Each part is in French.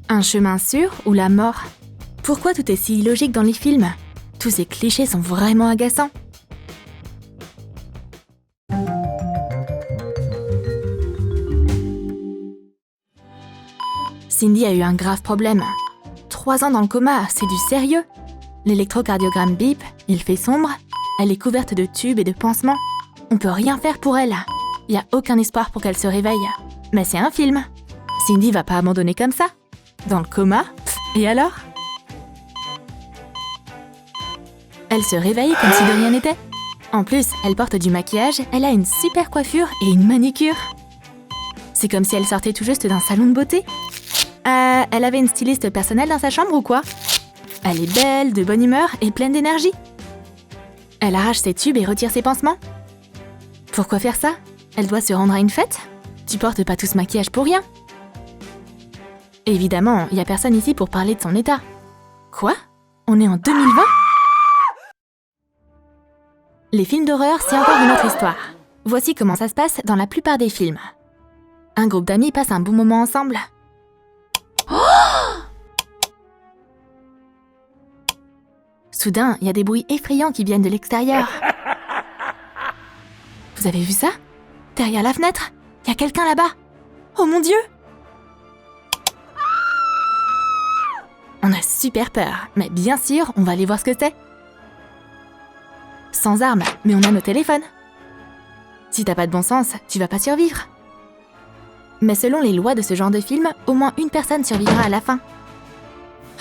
Un chemin sûr ou la mort? Pourquoi tout est si illogique dans les films? Tous ces clichés sont vraiment agaçants. Cindy a eu un grave problème. 3 ans dans le coma, c'est du sérieux. L'électrocardiogramme bip, il fait sombre, elle est couverte de tubes et de pansements. On peut rien faire pour elle. Il n'y a aucun espoir pour qu'elle se réveille. Mais c'est un film. Cindy va pas abandonner comme ça. Dans le coma, et alors? Elle se réveille comme si de rien n'était. En plus, elle porte du maquillage, elle a une super coiffure et une manicure. C'est comme si elle sortait tout juste d'un salon de beauté. Elle avait une styliste personnelle dans sa chambre ou quoi? Elle est belle, de bonne humeur et pleine d'énergie. Elle arrache ses tubes et retire ses pansements. Pourquoi faire ça? Elle doit se rendre à une fête? Tu portes pas tout ce maquillage pour rien. Évidemment, il y a personne ici pour parler de son état. Quoi? On est en 2020? Les films d'horreur, c'est encore une autre histoire. Voici comment ça se passe dans la plupart des films. Un groupe d'amis passe un bon moment ensemble. Soudain, il y a des bruits effrayants qui viennent de l'extérieur. Vous avez vu ça? Derrière la fenêtre, il y a quelqu'un là-bas. Oh mon Dieu! On a super peur, mais bien sûr, on va aller voir ce que c'est. Sans armes, mais on a nos téléphones. Si t'as pas de bon sens, tu vas pas survivre. Mais selon les lois de ce genre de film, au moins une personne survivra à la fin.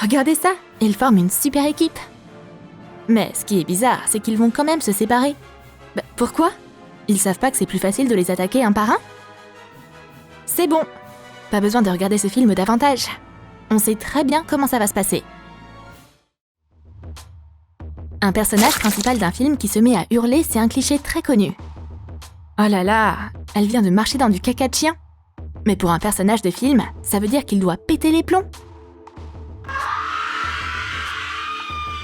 Regardez ça, ils forment une super équipe. Mais ce qui est bizarre, c'est qu'ils vont quand même se séparer. Bah, pourquoi? Ils savent pas que c'est plus facile de les attaquer un par un? C'est bon, pas besoin de regarder ce film davantage. On sait très bien comment ça va se passer. Un personnage principal d'un film qui se met à hurler, c'est un cliché très connu. Oh là là, elle vient de marcher dans du caca de chien. Mais pour un personnage de film, ça veut dire qu'il doit péter les plombs.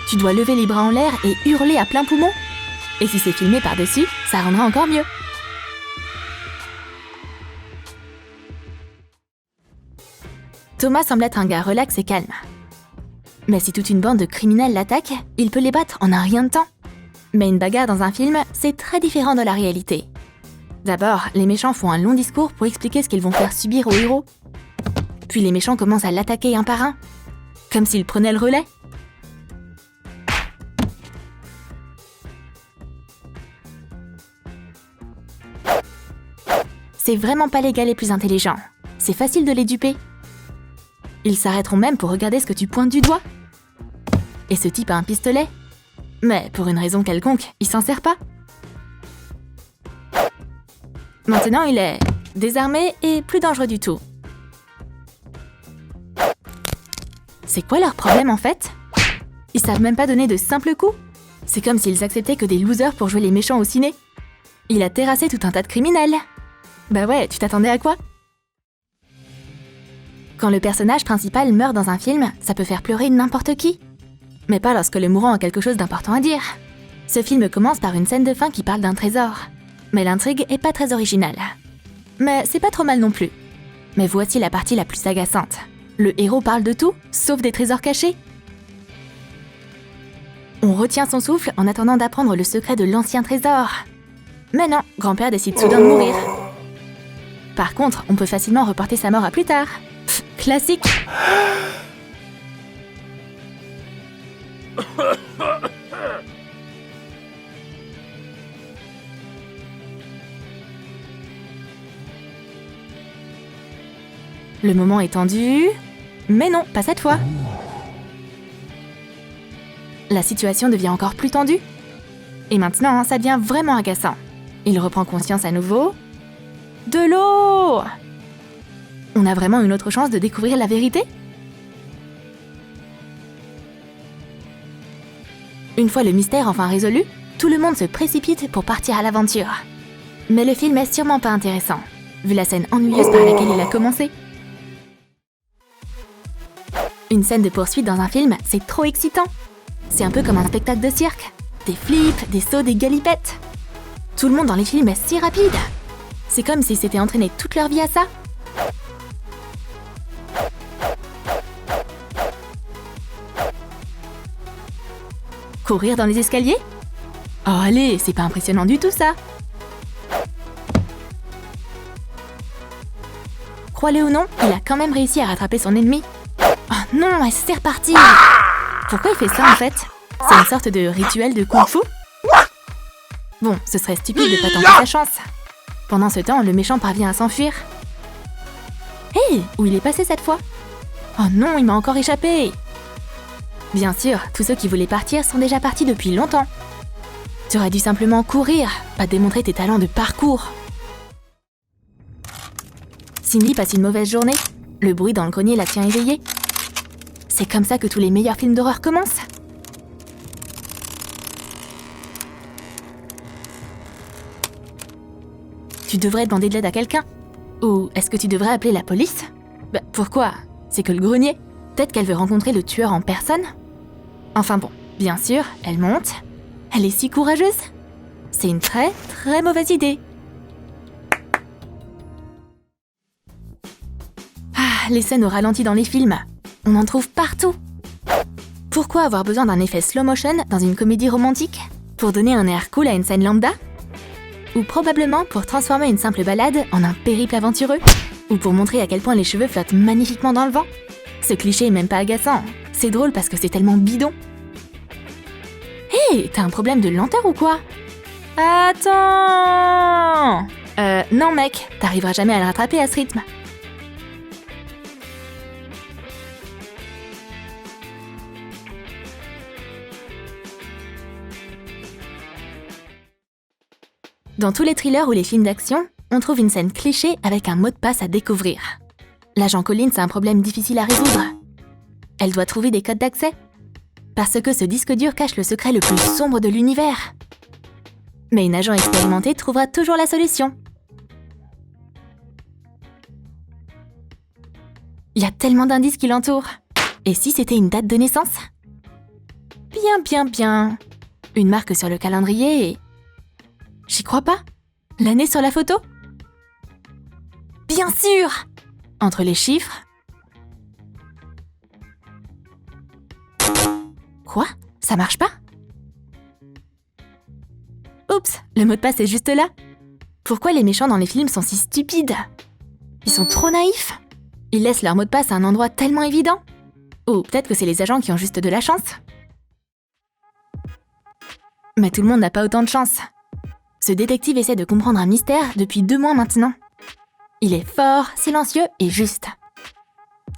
Tu dois lever les bras en l'air et hurler à plein poumon. Et si c'est filmé par-dessus, ça rendra encore mieux. Thomas semble être un gars relax et calme. Mais si toute une bande de criminels l'attaque, il peut les battre en un rien de temps. Mais une bagarre dans un film, c'est très différent de la réalité. D'abord, les méchants font un long discours pour expliquer ce qu'ils vont faire subir aux héros. Puis les méchants commencent à l'attaquer un par un, comme s'ils prenaient le relais. C'est vraiment pas les gars les plus intelligents. C'est facile de les duper. Ils s'arrêteront même pour regarder ce que tu pointes du doigt. Et ce type a un pistolet. Mais pour une raison quelconque, il s'en sert pas. Maintenant, il est désarmé et plus dangereux du tout. C'est quoi leur problème en fait? Ils savent même pas donner de simples coups. C'est comme s'ils acceptaient que des losers pour jouer les méchants au ciné. Il a terrassé tout un tas de criminels. Bah ouais, tu t'attendais à quoi? Quand le personnage principal meurt dans un film, ça peut faire pleurer n'importe qui. Mais pas lorsque le mourant a quelque chose d'important à dire. Ce film commence par une scène de fin qui parle d'un trésor. Mais l'intrigue est pas très originale. Mais c'est pas trop mal non plus. Mais voici la partie la plus agaçante. Le héros parle de tout, sauf des trésors cachés. On retient son souffle en attendant d'apprendre le secret de l'ancien trésor. Mais non, grand-père décide soudain de mourir. Par contre, on peut facilement reporter sa mort à plus tard. Pff, classique. Le moment est tendu, mais non, pas cette fois. La situation devient encore plus tendue. Et maintenant, ça devient vraiment agaçant. Il reprend conscience à nouveau. De l'eau! On a vraiment une autre chance de découvrir la vérité? Une fois le mystère enfin résolu, tout le monde se précipite pour partir à l'aventure. Mais le film est sûrement pas intéressant, vu la scène ennuyeuse par laquelle il a commencé. Une scène de poursuite dans un film, c'est trop excitant. C'est un peu comme un spectacle de cirque. Des flips, des sauts, des galipettes. Tout le monde dans les films est si rapide. C'est comme s'ils s'étaient entraînés toute leur vie à ça. Courir dans les escaliers? Oh allez, c'est pas impressionnant du tout ça. Crois-le ou non, il a quand même réussi à rattraper son ennemi. Oh non, c'est reparti. Pourquoi il fait ça en fait? C'est une sorte de rituel de kung-fu? Bon, ce serait stupide de pas tenter sa chance. Pendant ce temps, le méchant parvient à s'enfuir. Hé, où il est passé cette fois? Oh non, il m'a encore échappé. Bien sûr, tous ceux qui voulaient partir sont déjà partis depuis longtemps. Tu aurais dû simplement courir, pas démontrer tes talents de parcours. Cindy passe une mauvaise journée. Le bruit dans le grenier la tient éveillée. C'est comme ça que tous les meilleurs films d'horreur commencent. Tu devrais demander de l'aide à quelqu'un. Ou est-ce que tu devrais appeler la police? Bah, pourquoi? C'est que le grenier. Peut-être qu'elle veut rencontrer le tueur en personne? Enfin bon, bien sûr, elle monte. Elle est si courageuse. C'est une très, très mauvaise idée. Ah, les scènes au ralenti dans les films. On en trouve partout. Pourquoi avoir besoin d'un effet slow motion dans une comédie romantique? Pour donner un air cool à une scène lambda? Ou probablement pour transformer une simple balade en un périple aventureux? Ou pour montrer à quel point les cheveux flottent magnifiquement dans le vent? Ce cliché est même pas agaçant. C'est drôle parce que c'est tellement bidon. Hé, t'as un problème de lenteur ou quoi? Attends! Non mec, t'arriveras jamais à le rattraper à ce rythme. Dans tous les thrillers ou les films d'action, on trouve une scène cliché avec un mot de passe à découvrir. L'agent Collins a un problème difficile à résoudre. Elle doit trouver des codes d'accès. Parce que ce disque dur cache le secret le plus sombre de l'univers. Mais une agent expérimentée trouvera toujours la solution. Il y a tellement d'indices qui l'entourent. Et si c'était une date de naissance? Bien. Une marque sur le calendrier et... J'y crois pas. L'année sur la photo? Bien sûr! Entre les chiffres... Quoi? Ça marche pas? Oups, le mot de passe est juste là. Pourquoi les méchants dans les films sont si stupides? Ils sont trop naïfs. Ils laissent leur mot de passe à un endroit tellement évident. Ou peut-être que c'est les agents qui ont juste de la chance. Mais tout le monde n'a pas autant de chance. Ce détective essaie de comprendre un mystère depuis 2 mois maintenant. Il est fort, silencieux et juste.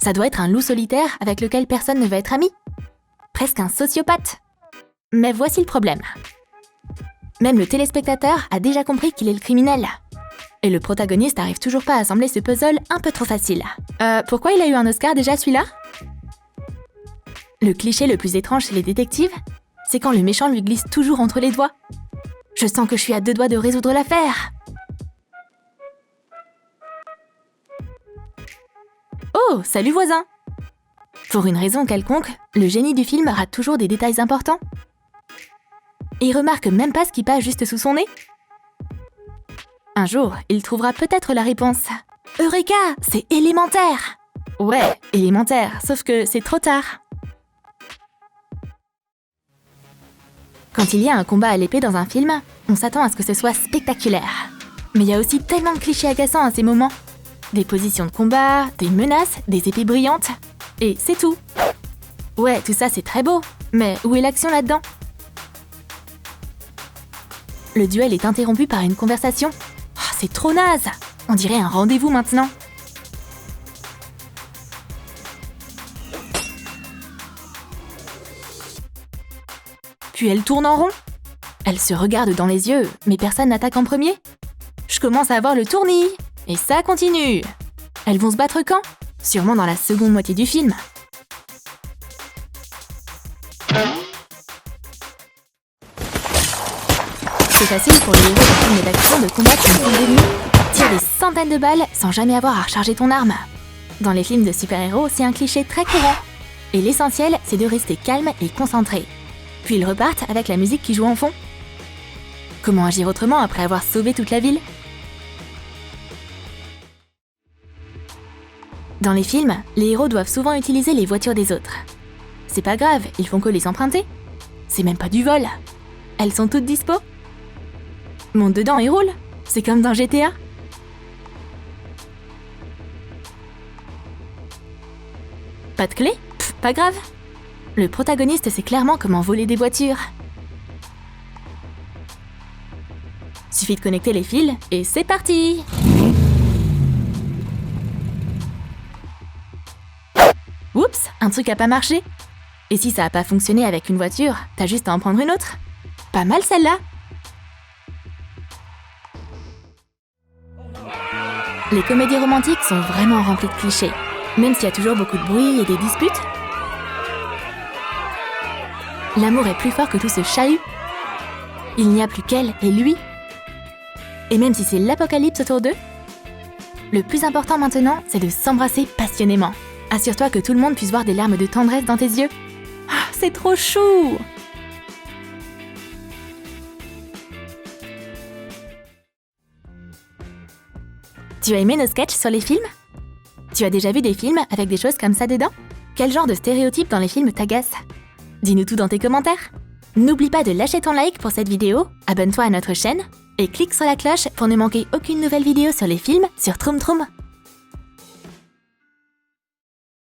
Ça doit être un loup solitaire avec lequel personne ne veut être ami. Presque un sociopathe. Mais voici le problème. Même le téléspectateur a déjà compris qu'il est le criminel. Et le protagoniste n'arrive toujours pas à assembler ce puzzle un peu trop facile. Pourquoi il a eu un Oscar déjà celui-là? Le cliché le plus étrange chez les détectives, c'est quand le méchant lui glisse toujours entre les doigts. Je sens que je suis à 2 doigts de résoudre l'affaire. Oh, salut voisin! Pour une raison quelconque, le génie du film rate toujours des détails importants. Et il remarque même pas ce qui passe juste sous son nez. Un jour, il trouvera peut-être la réponse. Eureka! C'est élémentaire! Ouais, élémentaire, sauf que c'est trop tard. Quand il y a un combat à l'épée dans un film, on s'attend à ce que ce soit spectaculaire. Mais il y a aussi tellement de clichés agaçants à ces moments. Des positions de combat, des menaces, des épées brillantes. Et c'est tout. Ouais, tout ça c'est très beau, mais où est l'action là-dedans? Le duel est interrompu par une conversation. Oh, c'est trop naze! On dirait un rendez-vous maintenant. Puis elle tourne en rond. Elle se regarde dans les yeux, mais personne n'attaque en premier. Je commence à avoir le tournis. Et ça continue. Elles vont se battre quand? Sûrement dans la seconde moitié du film. C'est facile pour les héros de films d'action de combattre une foule d'ennemis. Tire des centaines de balles sans jamais avoir à recharger ton arme. Dans les films de super-héros, c'est un cliché très courant. Et l'essentiel, c'est de rester calme et concentré. Puis ils repartent avec la musique qui joue en fond. Comment agir autrement après avoir sauvé toute la ville? Dans les films, les héros doivent souvent utiliser les voitures des autres. C'est pas grave, ils font que les emprunter. c'est même pas du vol. Elles sont toutes dispo. Monte dedans et roule. C'est comme dans GTA. Pas de clé? Pff, pas grave. Le protagoniste sait clairement comment voler des voitures. Suffit de connecter les fils et c'est parti! Oups, un truc a pas marché. Et si ça a pas fonctionné avec une voiture, t'as juste à en prendre une autre. Pas mal celle-là. Les comédies romantiques sont vraiment remplies de clichés, même s'il y a toujours beaucoup de bruit et des disputes. L'amour est plus fort que tout ce chahut. Il n'y a plus qu'elle et lui. Et même si c'est l'apocalypse autour d'eux, le plus important maintenant, c'est de s'embrasser passionnément. Assure-toi que tout le monde puisse voir des larmes de tendresse dans tes yeux. Ah, c'est trop chou! Tu as aimé nos sketchs sur les films? Tu as déjà vu des films avec des choses comme ça dedans? Quel genre de stéréotypes dans les films t'agace? Dis-nous tout dans tes commentaires. N'oublie pas de lâcher ton like pour cette vidéo, abonne-toi à notre chaîne et clique sur la cloche pour ne manquer aucune nouvelle vidéo sur les films sur Troom Troom.